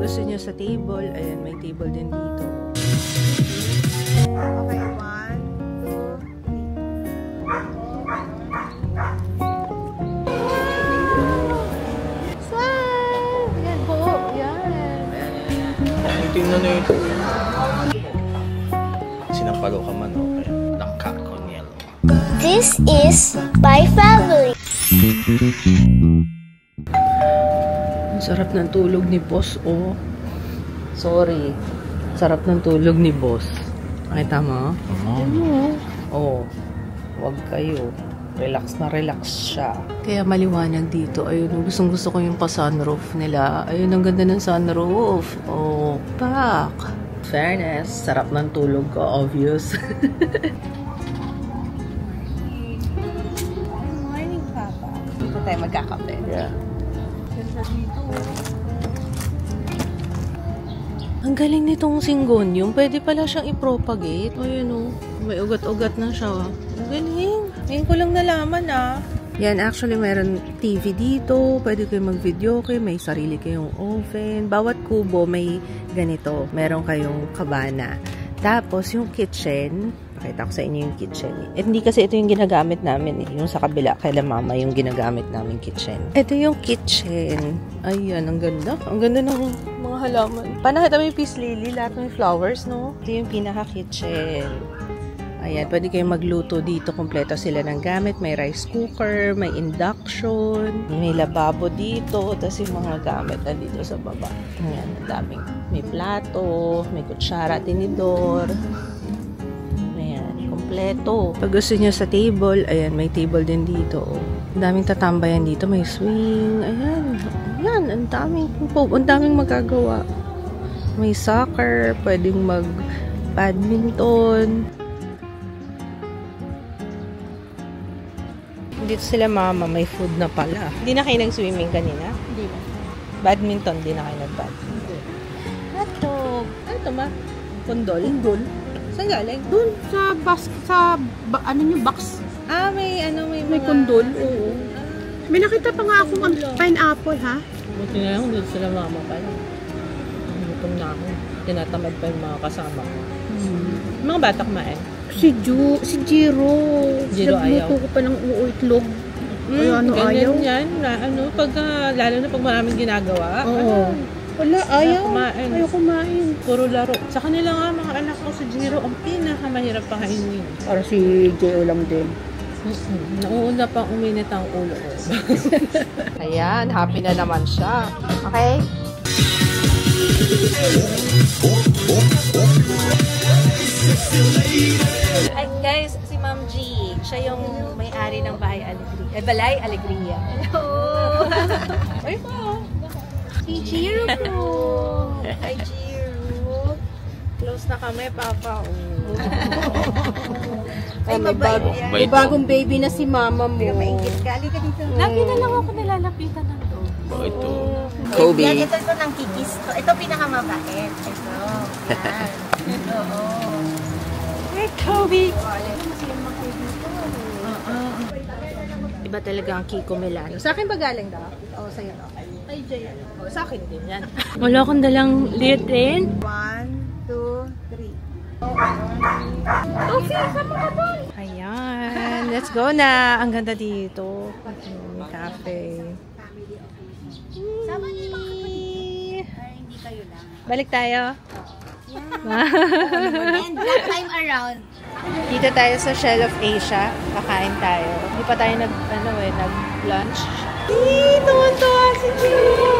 gusto nyo sa table, ayan, may table din dito. Okay, 1, 2, 3. Smile! Ayan po, yan. Tingnan nyo ito. Sinampalo ka man, o kaya nakakon yellow. This is my family. Ang sarap ng tulog ni boss, oh. Sorry. Sarap ng tulog ni boss. Nakita mo? Oh. Wag kayo. Relax na relax siya. Kaya maliwanag dito. Ayun, gustong-gusto ko yung pa-sunroof nila. Ayun, ang ganda ng sunroof. Oh, pak. Fairness, sarap ng tulog ko, obvious. Morning, Papa. Dito tayo magkakape. Yeah. Ganda dito. Ang galing nitong Syngonium. Pwede pala siyang i-propagate. Ayun, oh. May ugat-ugat na siya. Ang galing. Ngayon ko lang nalaman, ah. Yan, actually, meron TV dito. Pwede kayo mag-video kayo. May sarili kayong oven. Bawat kubo may ganito. Meron kayong kabana. Tapos, yung kitchen, pakita ko sa inyo yung kitchen. Eh, hindi kasi ito yung ginagamit namin. Yung sa kabila, kaila mama, yung ginagamit namin kitchen. Ito yung kitchen. Ayan, ang ganda. Ang ganda ng mga halaman. Panakita mo yung peace lily, lahat ng flowers, no? Ito yung pinaka-kitchen. Ayan, pwede kayong magluto dito. Kompleto sila ng gamit. May rice cooker, may induction, may lababo dito, tapos yung mga gamit na dito sa baba. Ayan, ang daming. May plato, may kutsara, tinidor. Ayan, kompleto. Pag gusto nyo sa table, ayan, may table din dito. Ang daming tatambayan dito. May swing. Ayan, ayan, ang daming magagawa. May soccer, pwedeng mag-badminton. Dito sila mama, may food na pala. Hindi na kayo nag-swimming kanina? Hindi ba? Badminton, hindi na kayo nag-badminton. Hotdog. Ano ito ma? Kondol? Kondol? Saan galing? Doon sa ano yung box? Ah, may mga... May kondol? Oo. May nakita pa nga akong pineapple, ha? Buti na lang, dito sila mama pala. Gutom na ako. Tinatamad pa yung mga kasama ko. Mga bata kumain. Si Jiro. Jiro ayaw. Nagluto ko pa ng itlog. Ay, ano ayaw? Yan, lalo na pag maraming ginagawa. Oo. Wala, ayaw. Ayaw kumain. Puro laro. Sa kanila nga, mga anak ko si Jiro, ang pinakamahirap pakainin. Para si J.O. lang din. Nauuna pang uminit ang ulo ko. Ayan, happy na naman siya. Okay? Hi guys, si Ma'am G. Siya yung may-ari ng Balay Alegria. Hello! Ay po! Si Jiro po! Hi Jiro! Close na kami, Papa. Ay, may bagong baby na si mama mo. Maingit ka. Halika dito. Lagi na lang ako nilalapitan ng to. Ito. Kobe. Yan, ito ng kikis. Ito pinakamabait. Ito. Yan. Oo. Hey, Kobe! Iba talaga ang Kiko Milano. Sa akin ba galing daw? Oo, sa'yo daw. Ay, Jay. Oo, sa akin din yan. Wala akong dalang litin. 1, 2, 3. Sophie, sama ka doon! Ayan. Let's go na. Ang ganda dito. Cafe. Sama niyo yung mga kapatid. Hindi kayo lang. Balik tayo. And that time around. Dito tayo sa Shell of Asia. Kakain tayo. Hindi pa tayo nag-lunch. Tuwan-tuwa si Jiro!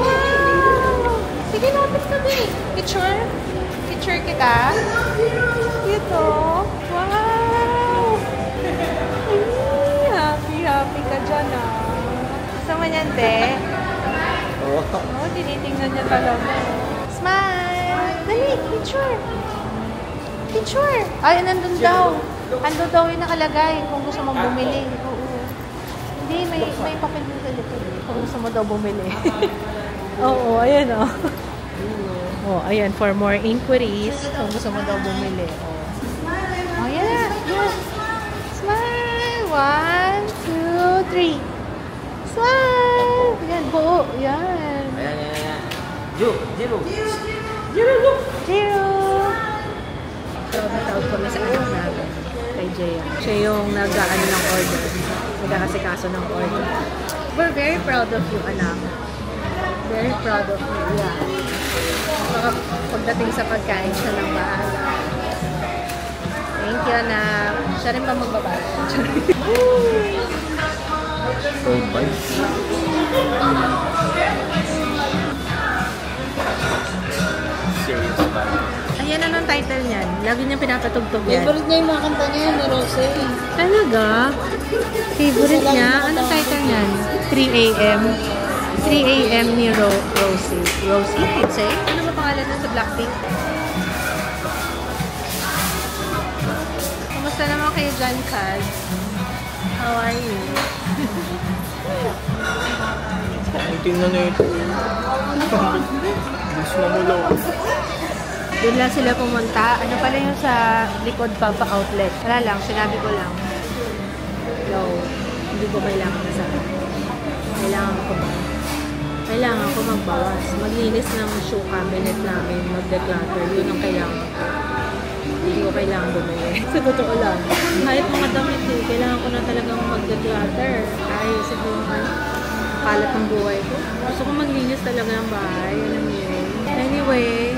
Wow! Sige, lapit kami. Picture? Picture kita? Dito. Wow! Happy ka dyan, ah. Gusto mo niyan, te? Oo, tinitingnan niya talaga. Smile! Dali, picture! Picture! Ay, nandun daw. Nandun daw yung nakalagay kung gusto mong bumili. Oo. Hindi, may papel mo sa likod. Kung gusto mo daw bumili. Oo, ayan o. Oh, ayan, for more inquiries, kung gusto mo daw bumili. Oh, ayan na. Yes. Smile! 1, 2, 3. Smile! Yan, buo. Yan. Ayan. Zero. So, natawag kami sa anak namin, kay Jaya. Siya yung nag-ano ng order. Nag-aasikaso ng order. We're very proud of you, anak. Very proud of you, yeah. Baka pagdating sa pagkain, siya nang bahala. Thank you, anak. Siya rin pa magbabala. Cold bites. Serious bite. Ayan, anong title niyan? Lagi niya pinapatugtog yan. Favorite niya yung mga kanta niya, ni Rose. Talaga? Favorite niya? Anong title niyan? 3 a.m. 3 a.m. ni Rosie. Rosie, you'd say? Ano ba pangalan nun sa Blackpink? Kumusta naman kayo dyan, Kaz? How are you? Ang tingnan na ito. Mas mamulaw. Doon lang sila pumunta. Ano pala yung sa likod Papa Outlet? Wala lang, sinabi ko lang. No, hindi ko kailangan na sa kailangan ko magbawas. Maglinis ng shoe cabinet namin, mag-declutter. Yun ang kailangan ko. Hindi ko kailangan bumili. Sa totoo lang. Kahit mga damit eh, kailangan ko na talagang mag-declutter. Ayos ito yung kalat ng buhay ko. Gusto ko maglinis talaga ng bahay. Alam niyo yun. Anyway,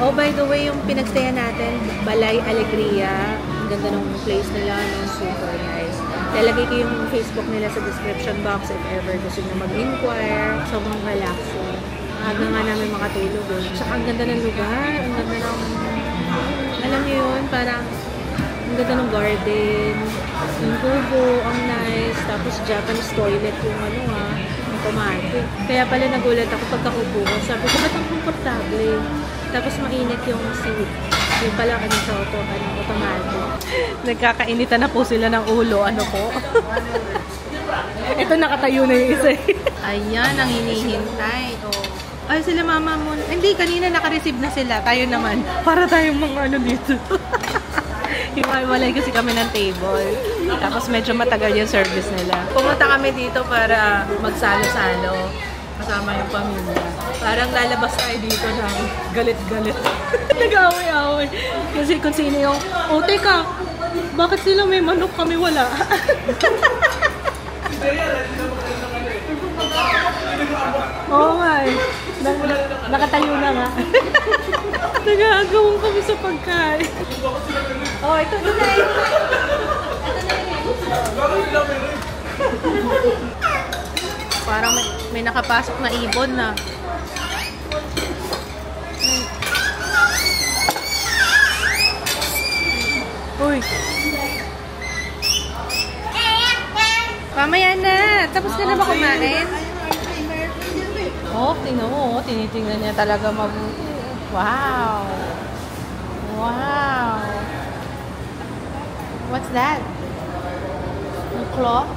oh, by the way, yung pinagstaya natin, Balay Alegria. Ang ganda ng place nila, no? Super nice. Lalagay ko yung Facebook nila sa description box if ever gusto nyo mag-inquire. Sobrang relaxing. Aga nga namin makatulog. Tsaka ang ganda ng lugar. Ang ganda ng... Alam niyo yun, parang ang ganda ng garden. Yung kubo, ang nice. Tapos Japanese toilet yung automatic. Kaya pala nagulat ako pagkakubo ko. Sabi ko, ba't ang komportable? Tapos mainit yung seat. Yung pala sa automatic. Nagkakainitan na po sila ng ulo. Ano po? Ito nakatayo na yung isa. Ayan, ang hinihintay. Oh. Ay, sila mama mo. Hindi, kanina naka-receive na sila. Tayo naman. Para tayong mga dito. Hiwalay kasi kami ng table. Tapos medyo matagal yung service nila. Pumunta kami dito para magsalo-salo. Kasama yung pamilya. Parang lalabas tayo dito ng galit-galit. Nag-away-away. Kasi kung sino yung, oh, teka, bakit sila may manok kami wala? Oo nga eh. Nakatayo na nga. Nag-aagawang kami sa pagkain. Oh, ito na eh. Parang may nakapasok na ibon na. Uy. Mamaya na. Tapos ka na ba kumain? Oh, tingnan mo. Tinitingnan niya talaga mabuti. Wow. Wow. What's that? Yung cloth?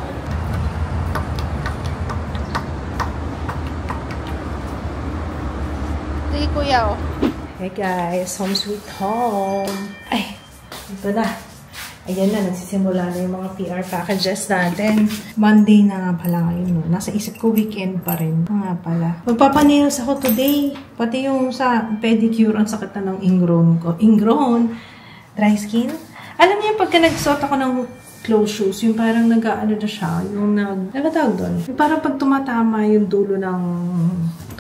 Sige, kuya, oh. Hey guys, home sweet home. Ay, ito na. Ayan na, nagsisimula na yung mga PR packages natin. Monday na nga pala ngayon. No? Nasa isip ko, weekend pa rin. Nga pala. Magpapanails ako today. Pati yung sa pedicure, ang sakit na ng ingrown ko. Ingrown? Dry skin? Alam niyo, pagka nagsuot ako ng closed shoes, yung parang nag-ano na siya, yung ano ba tawag doon? Yung parang pag tumatama yung dulo ng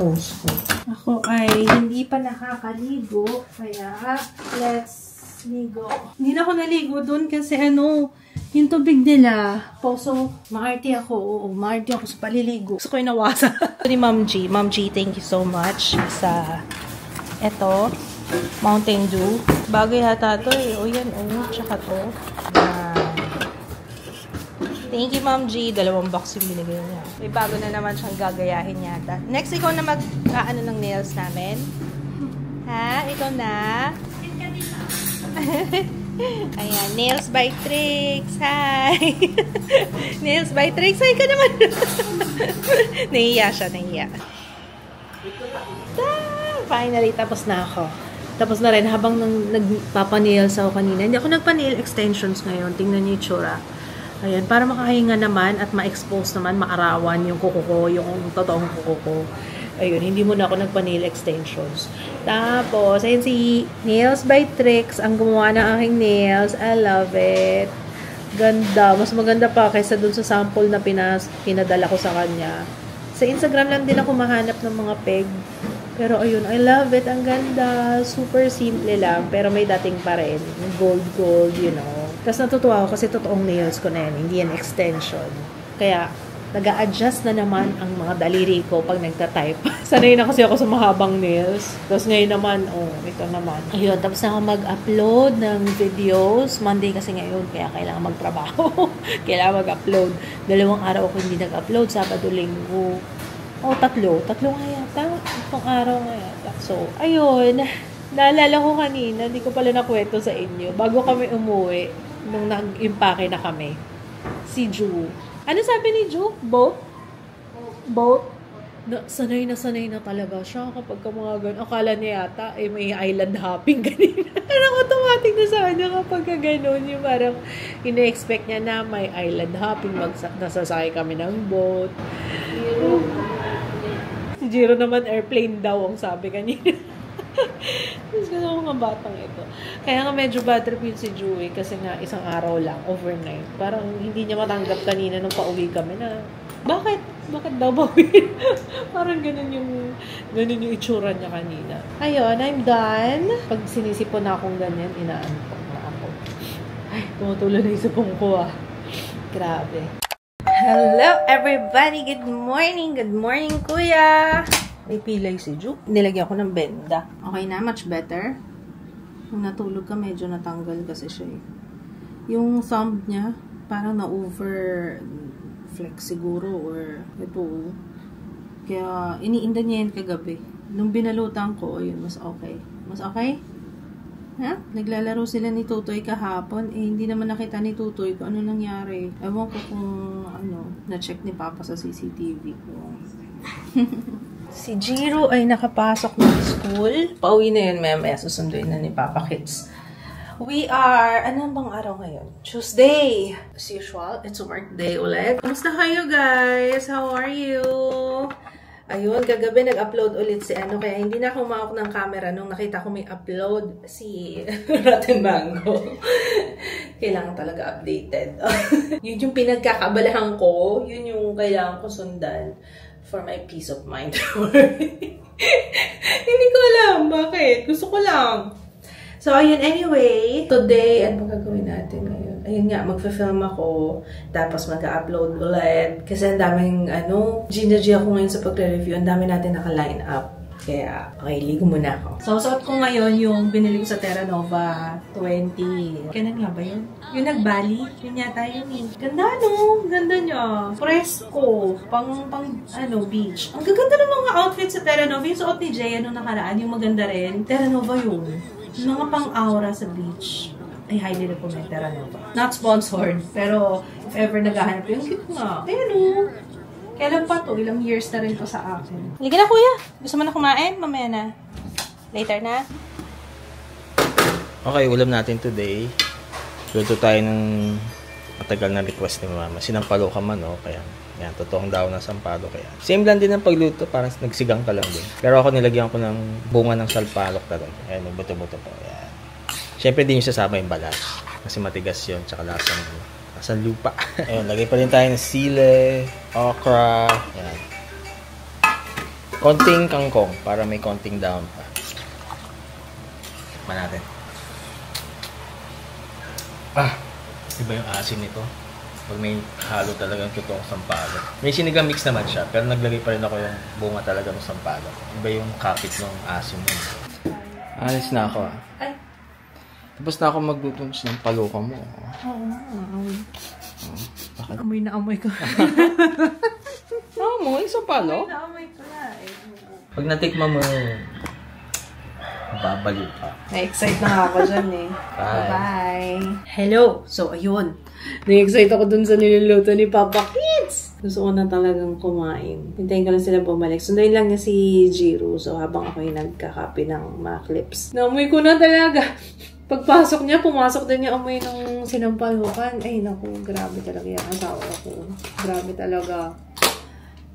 toes ko. Ako ay hindi pa nakakaligo, kaya let's ligo. Hindi na ako naligo doon kasi yung tubig nila. So, maarte ako. Oo, maarte ako sa paliligo. Gusto ko yung nawasa. Ni Ma'am G. Ma'am G, thank you so much sa eto, Mountain Dew. Bagay yata to eh. O yan, tsaka to. Thank you, Ma'am G. 2 box yung binigay niya. May bago na naman siyang gagayahin yata. Next, ikaw na mag-ano ng nails namin. Ha? Ikaw na? Ayan, Nails by Trix. Hi! Nails by Trix. Hi ka naman. Nahiya siya, nahiya. Finally, tapos na ako. Tapos na rin, habang nagpapanails ako kanina. Hindi ako nagpa-nail extensions ngayon. Tingnan niyo yung tsura. Ayan, para makahinga naman at ma-expose naman, maarawan yung kuko ko, yung totoong kuko ko. Ayun, hindi muna ako nagpa-nail extensions. Tapos, ayun si Nails by Trix, ang gumawa ng aking nails. I love it. Ganda. Mas maganda pa kaysa dun sa sample na pinadala ko sa kanya. Sa Instagram lang din ako mahanap ng mga peg. Pero ayun, I love it. Ang ganda. Super simple lang. Pero may dating pa rin. Gold, you know. Tapos natutuwa ako kasi totoong nails ko na yan. Hindi yan extension. Kaya, nag-a-adjust na naman ang mga daliri ko pag nagta-type. Sanay na kasi ako sa mahabang nails. Tapos ngayon naman, ito naman. Ayun, tapos na ako mag-upload ng videos. Monday kasi ngayon, kaya kailangan magtrabaho. Kailangan mag-upload. 2 araw ako hindi nag-upload. Sabado, Linggo. 3. 3 nga yata. 3 araw nga yata. So, ayun. Naalala ko kanina, hindi ko pala nakwento sa inyo. Bago kami umuwi, nung nag-impake na kami, si Ju. Ano sabi ni Ju? Boat? Sanay na talaga siya kapag mga ganun. Akala niya yata, may island hopping kanina. Parang automatic na sa kanya kapag ganun. Yung parang ina-expect niya na may island hopping. Nasasakay kami ng boat. Si Jiro naman airplane daw ang sabi kanina. Gusto ko mga batang ito. Kaya nga medyo bad trip yun si Joey kasi nga isang araw lang, overnight. Parang hindi niya matanggap kanina nung pauwi kami na, bakit daw bawin? Parang ganun yung itsura niya kanina. Ayun, I'm done. Pag sinisipon na akong ganyan, inaantok na ako. Ay, tumutulo na yung supong ko Grabe. Hello everybody! Good morning! Good morning, kuya! May pilay si Ju. Nilagyan ko ng benda. Okay na, much better. Nung natulog ka, medyo natanggal kasi siya Yung thumb niya, parang na-over flex siguro or ito. Kaya, iniinda niya yan kagabi. Nung binalutan ko, ayun, mas okay. Mas okay? Ha? Naglalaro sila ni Tutoy kahapon. Hindi naman nakita ni Tutoy kung ano nangyari. Ewan ko kung, na-check ni Papa sa CCTV ko. Si Jiro ay nakapasok ng school. Pauwi na yun, mamaya. Susunduin na ni Papa Kids. We are, ano bang araw ngayon? Tuesday. As usual, it's work day ulit. Kamusta kayo, guys? How are you? Ayun, kagabi nag-upload ulit si kaya hindi na ako umawak ng camera nung nakita ko may upload si Rotten Mango. Kailangan talaga updated. Yun yung pinagkakabalahan ko. Yun yung kailangan ko sundan. For my peace of mind. Hindi ko alam. Bakit? Gusto ko lang. So, ayun. Anyway, today, ano ba gagawin natin ngayon? Ayun nga, magpa-film ako. Tapos mag-upload ulit. Kasi ang daming, G ako ngayon sa pagre-review. Ang dami natin naka-line up. Kaya, okay, ligo muna ako. So, suot ko ngayon yung binili ko sa Terra Nova 20. Kailan nga ba yun? Yung nag-Bali? Yun yata yun Ganda, no? Ganda niya. Fresco. Pang beach. Ang gaganda ng mga outfits sa Terra Nova. Yung suot ni Jay, nung nakaraan, yung maganda rin. Terra Nova yun. Yung mga pang-aura sa beach. Ay, highly recommend Terra Nova. Not sponsored. Pero, if ever naghahanap yun, cute nga. Ayun, no? Kailan pa to? Ilang years na rin to sa akin. Halika na, kuya. Gusto mo na kumain? Mamaya na. Later na. Okay, ulam natin today. Luto tayo ng matagal na request ni Mama. Sinampalo ka man, Kaya, yan, totoong daw na sampalo. Kaya, same lang din ang pagluto. Parang nagsigang ka lang din. Pero ako nilagyan ko ng bunga ng salpalok talaga. Ayan, may buto-buto po. Ayan. Siyempre, din yung sasama yung balat. Kasi matigas yun. Tsaka lasang sa lupa. Ayun, lagay pa rin tayo ng sile, okra, yan. Konting kangkong para may konting down pa. Tikman natin. Iba yung asin nito. Pag may halo talagang totoong sampalo. May sinigang mix naman siya, pero naglagay pa rin ako yung bunga talaga ng sampalo. Iba yung kapit ng asin mo. Alis na ako Ay. Tapos na ako magluto ng paluka mo. Bakit? Amoy na amoy ko. Amoy? Sa palo? Amoy na amoy ko na Pag natikman mo, babalik pa. Na-excite na ako dyan Bye-bye. Hello! So, ayun. Na-excite ako dun sa niluluto ni Papa Kids. Gusto ko na talagang kumain. Hintayin ko lang sila bumalik. Sundayin lang niya si Jiro. So, habang ako yung nagkakapi ng mga clips. Naamoy ko na talaga. Pagpasok niya, pumasok din niya amoy ng sinampalukan. Ay, naku, grabe talaga yung asawa ko. Grabe talaga.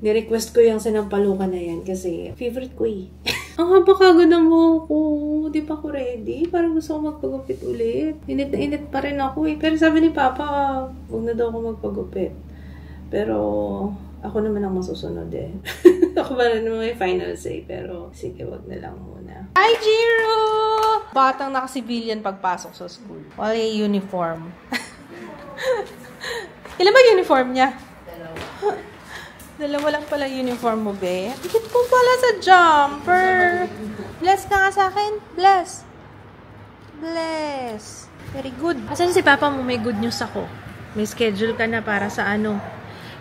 Nirequest ko yung sinampalukan na yan kasi favorite ko eh. Ang haba kagad ng buhok ko. Di pa ako ready. Parang gusto ko magpagupit ulit. Init na init pa rin ako eh. Pero sabi ni Papa, huwag na daw ako magpagupit. Pero ako naman ang masusunod eh. Ako ba naman may final say. Pero sige, wag na lang muna. Hi, Jiro! Batang naka-civilian pagpasok sa school. Wala yung uniform. Ilan ba uniform niya? Dalawa lang pala uniform mo, be. Dikit ko pala sa jumper. Bless ka nga sa akin. Bless. Bless. Very good. Asan si Papa mo? May good news ako. May schedule ka na para sa ano.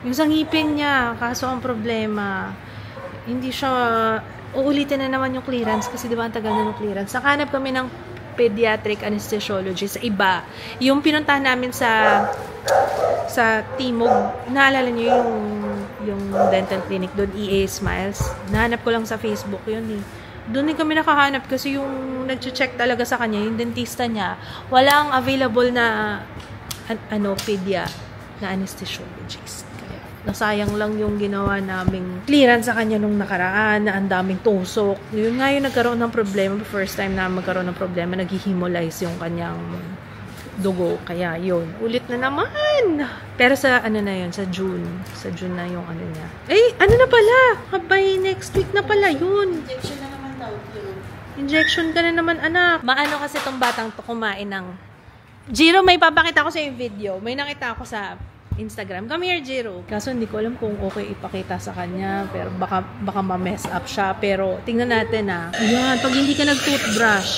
Yung sa ngipin niya. Kaso ang problema, hindi siya, uulitin na naman yung clearance kasi di ba ang tagal na ng clearance. Nakahanap kami ng pediatric anesthesiology sa iba. Yung pinuntahan namin sa Timog, naalala niyo yung dental clinic doon, EA Smiles. Nahanap ko lang sa Facebook yun eh. Doon din kami nakahanap kasi yung nag-check talaga sa kanya, yung dentista niya, walang available na pedia na anesthesiologist. Kaya nasayang lang yung ginawa naming clearance sa kanya nung nakaraan na ang daming tusok. Yun nga yung nagkaroon ng problema. First time na magkaroon ng problema, naghihemolize yung kanyang dugo. Kaya yun, ulit na naman. Pero sa ano na yun, sa June. Sa June na yung ano niya. Eh, ano na pala? By next week na pala yun. Injection na naman daw. Injection ka na naman, anak. Maano kasi tong batang to kumain ng... Jiro, may papakita ko sa yung video. May nakita ako sa Instagram. Come here, Jiro. Kaso hindi ko alam kung okay ipakita sa kanya. Pero baka ma-mess up siya. Pero tingnan natin ah. Ayan, pag hindi ka nag-toothbrush,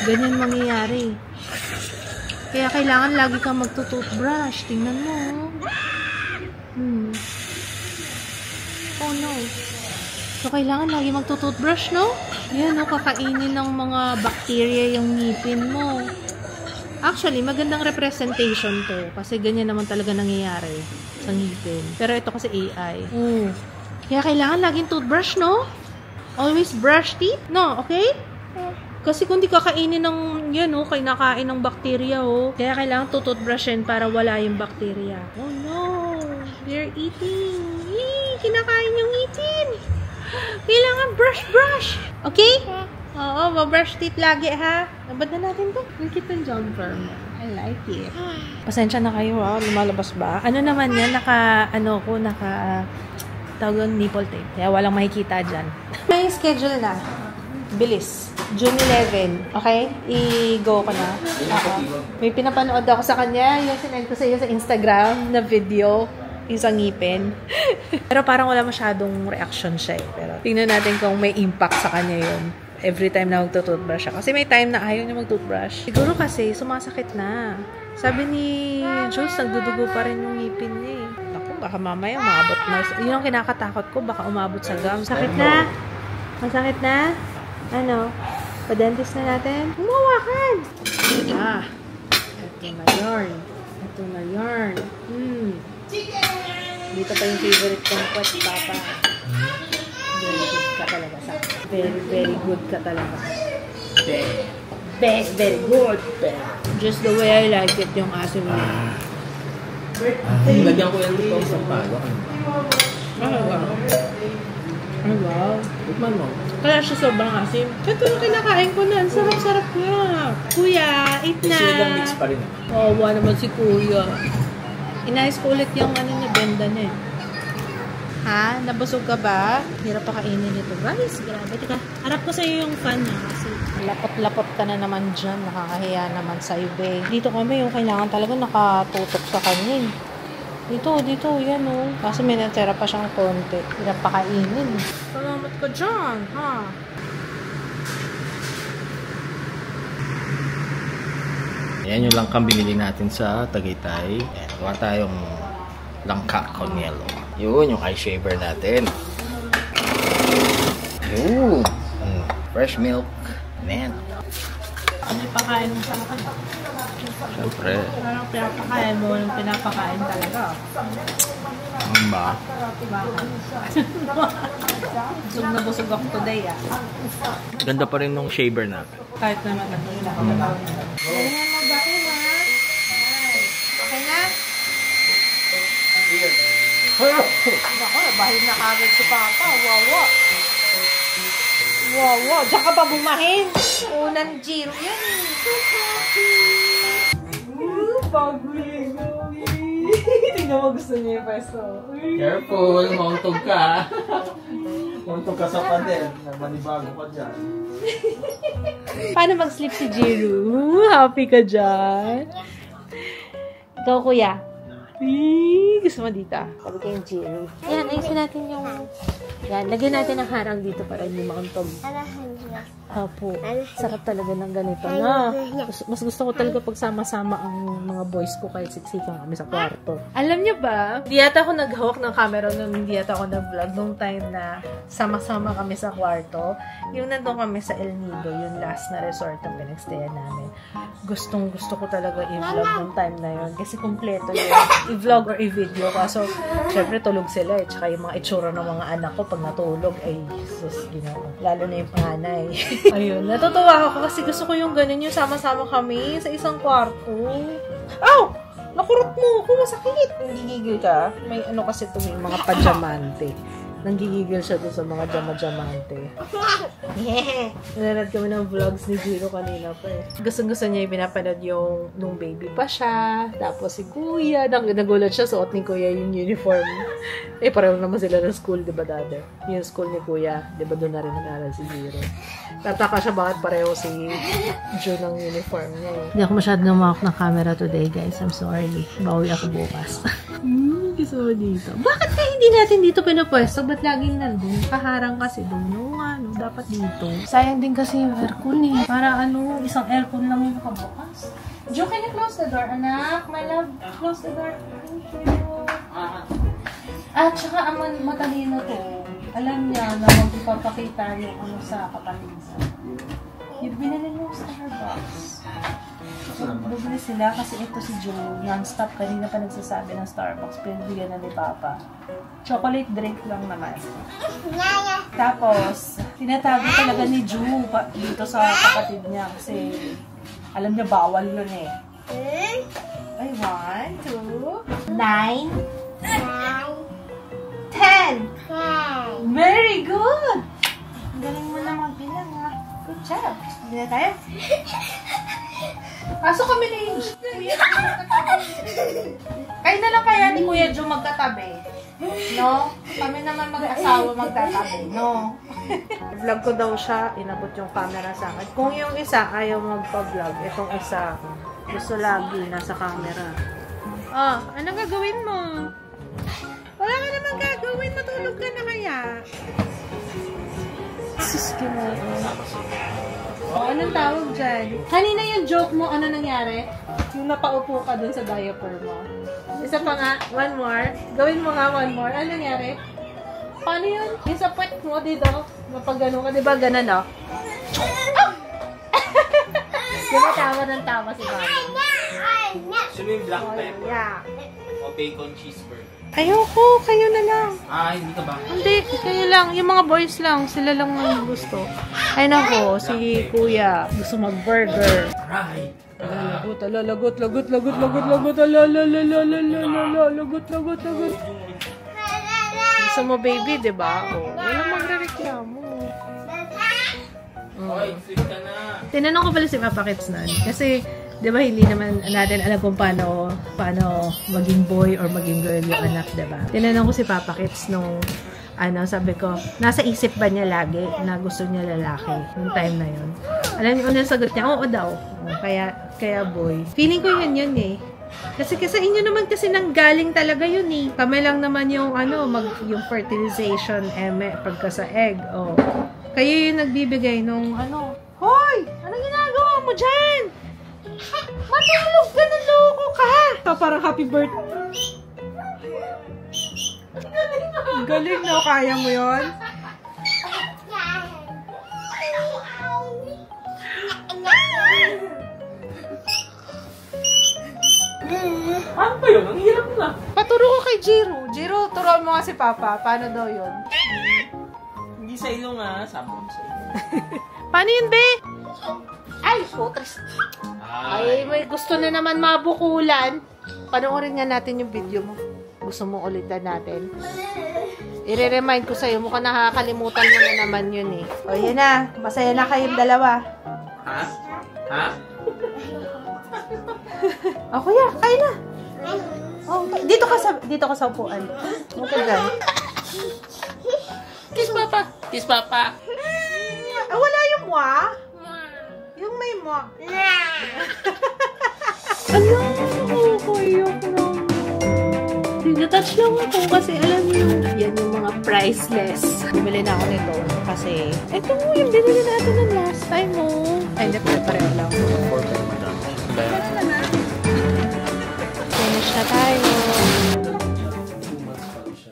ganyan mangyayari. Kaya kailangan lagi kang magtutoothbrush. Tingnan mo. Oh no. So, kailangan lagi magtutoothbrush, no? Yan, no? Kakainin ng mga bacteria yung ngipin mo. Actually, magandang representation to. Kasi ganyan naman talaga nangyayari sa ngipin. Pero ito kasi AI. Kaya kailangan laging toothbrush, no? Always brush teeth, no? Okay? Kasi kung di kakainin ng, yan o, kinakain ng bacteria o. Kaya kailangan tututbrushin para wala yung bacteria. Oh no! They're eating. Yee! Kinakain yung ngipin. Kailangan brush. Okay? Oo, ma-brush teeth lagi ha. Nabad na natin to. Ang cute ng jumper mo. I like it. Pasensya na kayo ha. Lumalabas ba? Ano naman yan? Tawag ng nipple tape. Kaya walang makikita dyan. May schedule na. Bilis. June 11. Okay? I-go ko na. May pinapanood ako sa kanya. Yung sinend ko sa iyo sa Instagram na video. Isang ngipin. Pero parang wala masyadong reaction siya eh. Pero tingnan natin kung may impact sa kanya yun. Every time na magtutoothbrush siya. Kasi may time na ayaw niya magtoothbrush. Siguro kasi sumasakit na. Sabi ni Jules, nagdudugo pa rin yung ngipin niya eh. Naku, baka mamaya umabot na. Yun ang kinakatakot ko. Baka umabot sa gum. Sakit na? Masakit na? Ano? Pa-dentist na natin? Umawakan! Ito na yarn. Dito pa yung favorite kong kwet, Papa. Very good ka talaga sa akin. Very good ka talaga. Very good. Just the way I like it, yung asim mo. Lagyan ko yan dito sa palo. Ay, wow. Bukman mo. Kaya siya sobrang asim. Ito yung kinakain ko na. Ang sarap-sarap niya. Kuya, eat na. Sinigang mix pa rin. Wawa naman si Kuya. Inayos ko ulit yung benda niya. Ha? Nabusog ka ba? Hirap pa kainin ito, guys. Grabe. Teka, harap ko sa'yo yung fan niya kasi lapot-lapot ka na naman dyan. Nakakahiya naman sa'yo, be. Dito kami yung kailangan talaga nakatutok sa kanya. Dito, yan o. Kasi may natira pa siyang konti. Hirap pa kainin. Salamat ka dyan, ha? Ayan yung langkang binili natin sa Tagaytay. Ayan, gawa tayong langka con yellow. Yun, yung eye shaver natin. Yun. Fresh milk. Ayan. Ano pakain mo sa akin? Siyempre. Parang pinapakain mo ng pinapakain talaga. Ano ba? Busog na busog ako today, ah. Ganda pa rin nung shaver natin. Kahit naman ako yun ako. Ayan mo, bakit ha? Okay na? Nako, bahid na kagad si Papa. Wawa. Wawa. Diyan ka pa bumahin. Unang Jiro yan. Bago yung tingnan mo, gusto niya yung peso. Careful, mauntog ka. Mauntog ka sa pader. Manibago ka dyan. Paano mag-sleep si Jiro? Happy ka dyan? Ikaw, kuya. Gusto mo dito? Sabi kayong Jiro. Yan, ayusin natin yung... Yan, lagyan natin ang harang dito para hindi mauntog. Apo, sarap talaga ng ganito na. Mas gusto ko talaga pag sama-sama ang mga boys ko kahit siksikan kami sa kwarto. Alam niyo ba, hindi yata ako nag-hawk ng camera nung hindi yata ako nag-vlog nung time na sama-sama kami sa kwarto. Yung nandun kami sa El Nido, yung last na resort na pinagstayan namin. Gustong gusto ko talaga i-vlog nung time na yun. Kasi kumpleto yun. I-vlog or i-video. Kaso, syempre tulog sila eh. Tsaka yung mga itsura ng mga anak ko pag natulog, ay, sus, ginawa. Lalo na yung panganay. Ayun, natutuwa ako kasi gusto ko yung ganun, yung sama-sama kami sa isang kwarto. Aw! Nakurot mo ako, masakit! Nanggigigil ka? May ano kasi ito, may mga pajamante. Nanggigigil siya doon sa mga jama-jamante. Nanonood kami ng vlogs ni Jiro kanina pa eh. Gusto niya yung pinapanood yung nung baby pa siya. Tapos si Kuya, nagulat siya, suot ni Kuya yung uniform. Eh, pareho naman sila ng school, di ba dati? Yung school ni Kuya, di ba doon na rin nag-aral si Jiro. Tataka siya bakit pareho si Jo ng uniform niya eh. Hindi ako masyadong namawak ng camera today, guys. I'm sorry. Bawi ako bukas. Gusto mo dito. Bakit kaya hindi natin dito pinapwesto? Ba't laging nandun? Kaharang kasi doon. No, ano, dapat dito. Sayang din kasi yung aircon eh. Para ano, isang aircon lang yung nakabukas. Jo, can you close the door, anak? My love, close the door. Thank you. At saka ang matalino to, alam niya na magpapakita yung ano sa kapatid niya. Yung binili yung Starbucks. Bumili sila kasi ito si Joe, non-stop kanina pa nagsasabi ng Starbucks, pinabigyan na ni Papa. Chocolate drink lang naman. Tapos, tinatago talaga ni Joe dito sa kapatid niya kasi alam niya bawal yun eh. Ay, 1, 2, 9, 10. Very good! Ang galing mo na magbilang ha. Good job. Hindi na tayo? Pasok kami na yung Kuya Jo magkatabi. Kayo na lang kaya ni Kuya Jo magkatabi. No? Kami naman mag-asawa magtatabi. No? Vlog ko daw siya. Inabot yung camera sa akin. Kung yung isa ayaw magpa-vlog, itong isa gusto lagi nasa camera. Oh, ano gagawin mo? Wala ka naman gagawin. Matulog ka na kaya. Sus, oh, anong tawag dyan? Kanina yung joke mo, ano nangyari? Yung napaupo ka dun sa diaper mo. Isa pa nga, one more. Gawin mo nga one more. Ano nangyari? Paano yun? Yung sa puwet mo dito, mapag gano'n ka, diba ganon o? Diba tawa ng tawa si Mami? Sino yung black pepper? Yeah. O bacon cheeseburger? Ayoko, kayo na lang. Hindi ka ba? Hindi, kayo lang. Yung mga boys lang, sila lang ang gusto. Ay nako, si Kuya gusto mag-burger. Right. Lagot, lagot, lagot, lagot, lagot, lagot, lagot, lagot, lagot. Gusto mo baby, diba? Oh, walang magre-reklamo. Hoy, sleep ka na. Tinanong ko pala si Papa Kits na. Kasi, di ba, hindi naman natin alam kung paano maging boy or maging girl yung anak, di ba? Tinanong ko si Papa Kits nung, sabi ko, nasa isip ba niya lagi na gusto niya lalaki nung time na yun? Alam niyo, unang sagot niya, oo daw. Kaya boy. Feeling ko yun eh. Kasi sa inyo naman kasi nanggaling talaga yun eh. Kami lang naman yung, yung fertilization, pagka sa egg, oh. Kayo yung nagbibigay nung, Hoy! Anong ginagawa mo dyan? Matulog ka, naloko ka! Parang happy birthday. Galing na, kaya mo yun? Ano ba yun? Ang hirap na. Paturo ko kay Jiro. Jiro, turuan mo nga si Papa. Paano daw yun? Hindi sa ilo nga, sabi ko sa ilo. Paano yun, be? Ay, putres. Ay, may gusto na naman mabukulan. Panoorin nga natin yung video mo. Gusto mo ulitan natin? I-remind ko sa'yo, mukhang nakakalimutan mo na naman yun eh. O, yan na. Masaya na kayong dalawa. Ha? Ha? O, kuya, kain na. Oh, dito ka sa upuan. Okay dyan. Kiss papa. Kiss papa. Wala yung mwa. Yung may mwa. Ano? Kuya, natouch lang ako kasi alam niyo, yan yung mga priceless. Bumili na ako nito kasi ito yung binili na